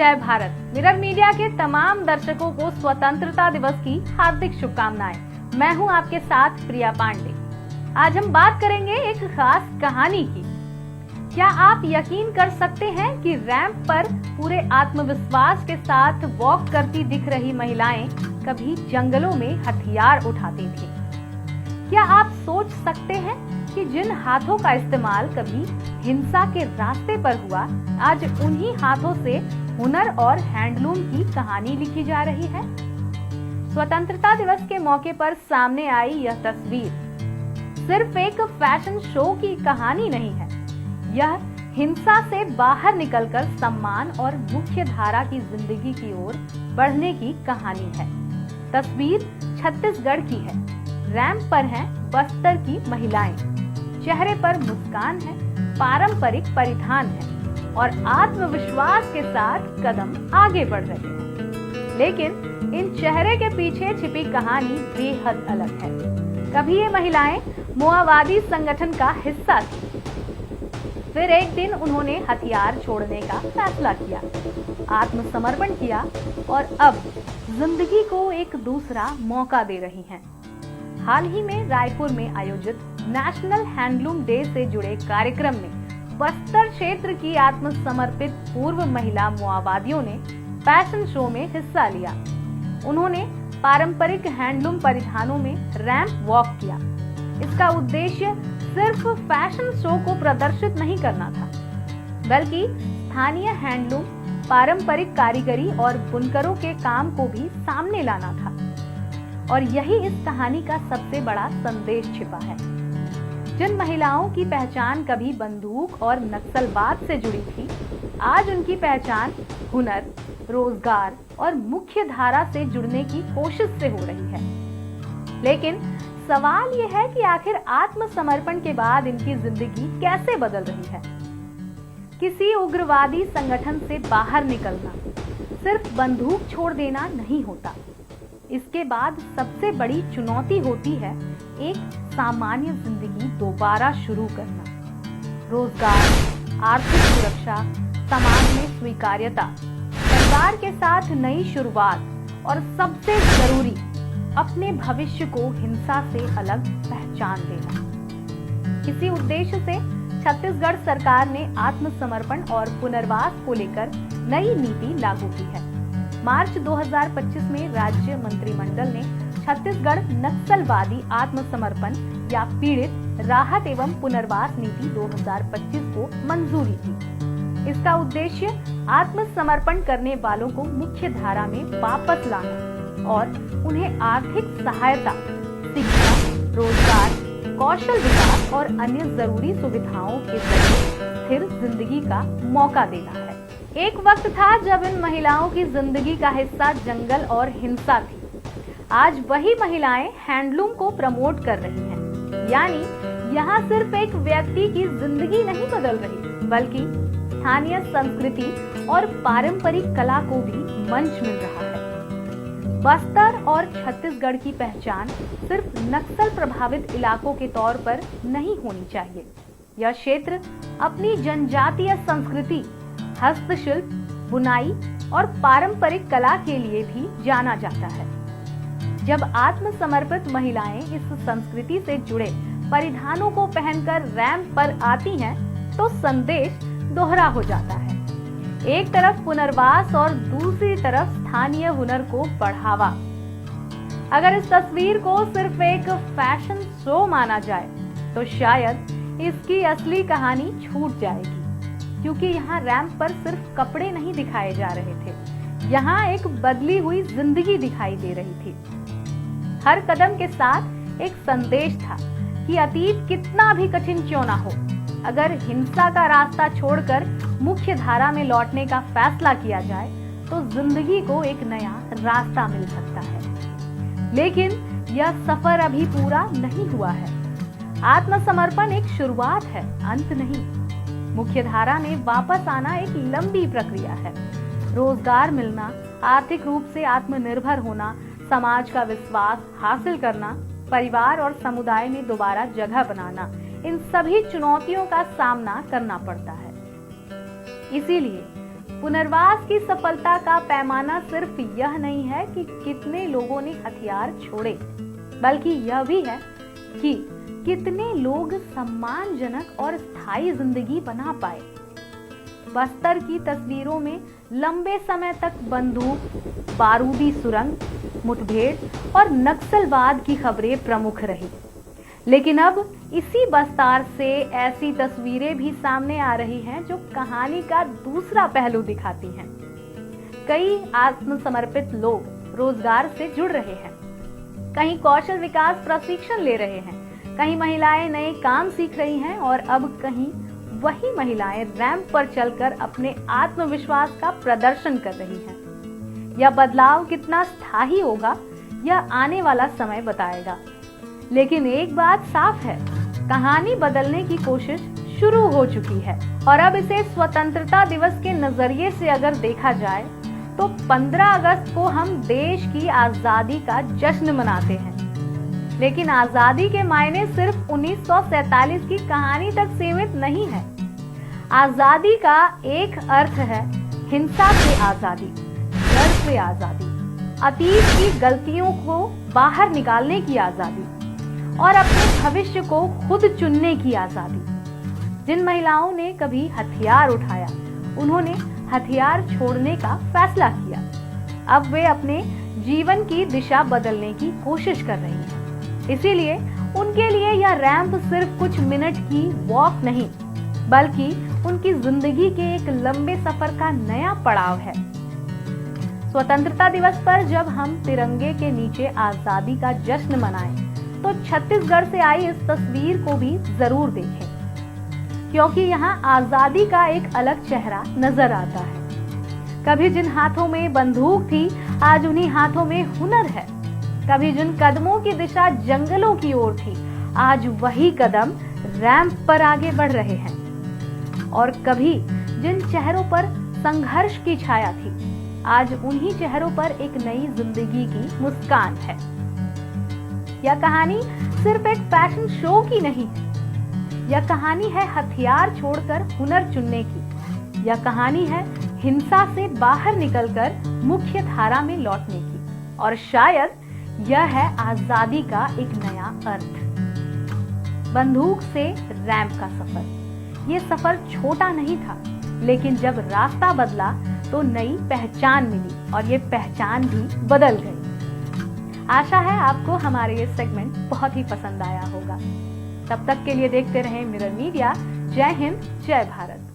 जय Bharat. Mirror media के तमाम दर्शकों को स्वतंत्रता दिवस की हार्दिक शुभकामनाएं। मैं हूं आपके साथ प्रिया पांडे। आज हम बात करेंगे एक खास कहानी की। क्या आप यकीन कर सकते हैं कि रैंप पर पूरे आत्मविश्वास के साथ वॉक करती दिख रही महिलाएं कभी जंगलों में हथियार उठाती थीं? क्या आप सोच सकते हैं कि जिन हाथों का इस्तेमाल कभी हिंसा के रास्ते पर हुआ, आज उन्हीं हाथों से हुनर और हैंडलूम की कहानी लिखी जा रही है। स्वतंत्रता दिवस के मौके पर सामने आई यह तस्वीर सिर्फ एक फैशन शो की कहानी नहीं है। यह हिंसा से बाहर निकलकर सम्मान और मुख्य धारा की जिंदगी की ओर बढ़ने की कहानी है। तस्वीर छत्तीसगढ़ की है। रैंप पर हैं बस्तर की महिलाएं। चेहरे पर मुस्कान है, पारंपरिक परिधान है और आत्मविश्वास के साथ कदम आगे बढ़ रहे हैं। लेकिन इन चेहरे के पीछे छिपी कहानी बेहद अलग है। कभी ये महिलाएं माओवादी संगठन का हिस्सा थी, फिर एक दिन उन्होंने हथियार छोड़ने का फैसला किया, आत्मसमर्पण किया और अब जिंदगी को एक दूसरा मौका दे रही हैं। हाल ही में रायपुर में आयोजित नेशनल हैंडलूम डे से जुड़े कार्यक्रम में बस्तर क्षेत्र की आत्मसमर्पित पूर्व महिला माओवादियों ने फैशन शो में हिस्सा लिया। उन्होंने पारंपरिक हैंडलूम परिधानों में रैंप वॉक किया। इसका उद्देश्य सिर्फ फैशन शो को प्रदर्शित नहीं करना था, बल्कि स्थानीय हैंडलूम, पारंपरिक कारीगरी और बुनकरों के काम को भी सामने लाना था। और यही इस कहानी का सबसे बड़ा संदेश छिपा है। जिन महिलाओं की पहचान कभी बंदूक और नक्सलवाद से जुड़ी थी, आज उनकी पहचान हुनर, रोजगार और मुख्य धारा से जुड़ने की कोशिश से हो रही है। लेकिन सवाल यह है कि आखिर आत्मसमर्पण के बाद इनकी जिंदगी कैसे बदल रही है? किसी उग्रवादी संगठन से बाहर निकलना सिर्फ बंदूक छोड़ देना नहीं होता। इसके बाद सबसे बड़ी चुनौती होती है एक सामान्य जिंदगी दोबारा शुरू करना। रोजगार, आर्थिक सुरक्षा, समाज में स्वीकार्यता, परिवार के साथ नई शुरुआत और सबसे जरूरी अपने भविष्य को हिंसा से अलग पहचान देना। इसी उद्देश्य से छत्तीसगढ़ सरकार ने आत्मसमर्पण और पुनर्वास को लेकर नई नीति लागू की है। मार्च 2025 में राज्य मंत्रिमंडल ने छत्तीसगढ़ नक्सलवादी आत्मसमर्पण या पीड़ित राहत एवं पुनर्वास नीति 2025 को मंजूरी दी। इसका उद्देश्य आत्मसमर्पण करने वालों को मुख्य धारा में वापस लाना और उन्हें आर्थिक सहायता, शिक्षा, रोजगार, कौशल विकास और अन्य जरूरी सुविधाओं के जरिए स्थिर जिंदगी का मौका देना है। एक वक्त था जब इन महिलाओं की जिंदगी का हिस्सा जंगल और हिंसा थी। आज वही महिलाएं हैंडलूम को प्रमोट कर रही हैं। यानी यहाँ सिर्फ एक व्यक्ति की जिंदगी नहीं बदल रही, बल्कि स्थानीय संस्कृति और पारंपरिक कला को भी मंच मिल रहा है। बस्तर और छत्तीसगढ़ की पहचान सिर्फ नक्सल प्रभावित इलाकों के तौर पर नहीं होनी चाहिए। यह क्षेत्र अपनी जनजातीय संस्कृति, हस्तशिल्प, बुनाई और पारंपरिक कला के लिए भी जाना जाता है। जब आत्मसमर्पित महिलाएं इस संस्कृति से जुड़े परिधानों को पहनकर रैंप पर आती हैं, तो संदेश दोहरा हो जाता है। एक तरफ पुनर्वास और दूसरी तरफ स्थानीय हुनर को बढ़ावा। अगर इस तस्वीर को सिर्फ एक फैशन शो माना जाए, तो शायद इसकी असली कहानी छूट जाएगी। क्योंकि यहाँ रैंप पर सिर्फ कपड़े नहीं दिखाए जा रहे थे, यहाँ एक बदली हुई जिंदगी दिखाई दे रही थी। हर कदम के साथ एक संदेश था कि अतीत कितना भी कठिन क्यों ना हो, अगर हिंसा का रास्ता छोड़कर मुख्य धारा में लौटने का फैसला किया जाए, तो जिंदगी को एक नया रास्ता मिल सकता है। लेकिन यह सफर अभी पूरा नहीं हुआ है। आत्मसमर्पण एक शुरुआत है, अंत नहीं। मुख्य धारा में वापस आना एक लंबी प्रक्रिया है। रोजगार मिलना, आर्थिक रूप से आत्मनिर्भर होना, समाज का विश्वास हासिल करना, परिवार और समुदाय में दोबारा जगह बनाना, इन सभी चुनौतियों का सामना करना पड़ता है। इसीलिए पुनर्वास की सफलता का पैमाना सिर्फ यह नहीं है कि कितने लोगों ने हथियार छोड़े, बल्कि यह भी है कि कितने लोग सम्मानजनक और स्थायी जिंदगी बना पाए। बस्तर की तस्वीरों में लंबे समय तक बंदूक, बारूदी सुरंग, मुठभेड़ और नक्सलवाद की खबरें प्रमुख रही, लेकिन अब इसी बस्तर से ऐसी तस्वीरें भी सामने आ रही हैं जो कहानी का दूसरा पहलू दिखाती हैं। कई आत्मसमर्पित लोग रोजगार से जुड़ रहे हैं, कहीं कौशल विकास प्रशिक्षण ले रहे हैं, कहीं महिलाएं नए काम सीख रही हैं और अब कहीं वही महिलाएं रैंप पर चलकर अपने आत्मविश्वास का प्रदर्शन कर रही हैं। यह बदलाव कितना स्थायी होगा यह आने वाला समय बताएगा, लेकिन एक बात साफ है, कहानी बदलने की कोशिश शुरू हो चुकी है। और अब इसे स्वतंत्रता दिवस के नजरिए से अगर देखा जाए तो 15 अगस्त को हम देश की आजादी का जश्न मनाते हैं, लेकिन आजादी के मायने सिर्फ 1947 की कहानी तक सीमित नहीं है। आजादी का एक अर्थ है हिंसा से आजादी, डर से आजादी, अतीत की गलतियों को बाहर निकालने की आजादी और अपने भविष्य को खुद चुनने की आजादी। जिन महिलाओं ने कभी हथियार उठाया, उन्होंने हथियार छोड़ने का फैसला किया। अब वे अपने जीवन की दिशा बदलने की कोशिश कर रही हैं। इसीलिए उनके लिए यह रैंप सिर्फ कुछ मिनट की वॉक नहीं, बल्कि उनकी जिंदगी के एक लंबे सफर का नया पड़ाव है। स्वतंत्रता दिवस पर जब हम तिरंगे के नीचे आजादी का जश्न मनाएं, तो छत्तीसगढ़ से आई इस तस्वीर को भी जरूर देखें, क्योंकि यहाँ आजादी का एक अलग चेहरा नजर आता है। कभी जिन हाथों में बंदूक थी, आज उन्हीं हाथों में हुनर है। कभी जिन कदमों की दिशा जंगलों की ओर थी, आज वही कदम रैंप पर आगे बढ़ रहे हैं। और कभी जिन चेहरों पर संघर्ष की छाया थी, आज उन्हीं चेहरों पर एक नई जिंदगी की मुस्कान है। यह कहानी सिर्फ एक फैशन शो की नहीं है, यह कहानी है हथियार छोड़कर हुनर चुनने की। यह कहानी है हिंसा से बाहर निकलकर मुख्य धारा में लौटने की। और शायद यह है आजादी का एक नया अर्थ। बंदूक से रैंप का सफर, ये सफर छोटा नहीं था, लेकिन जब रास्ता बदला तो नई पहचान मिली और ये पहचान भी बदल गई। आशा है आपको हमारे ये सेगमेंट बहुत ही पसंद आया होगा। तब तक के लिए देखते रहें मिरर मीडिया। जय हिंद, जय भारत।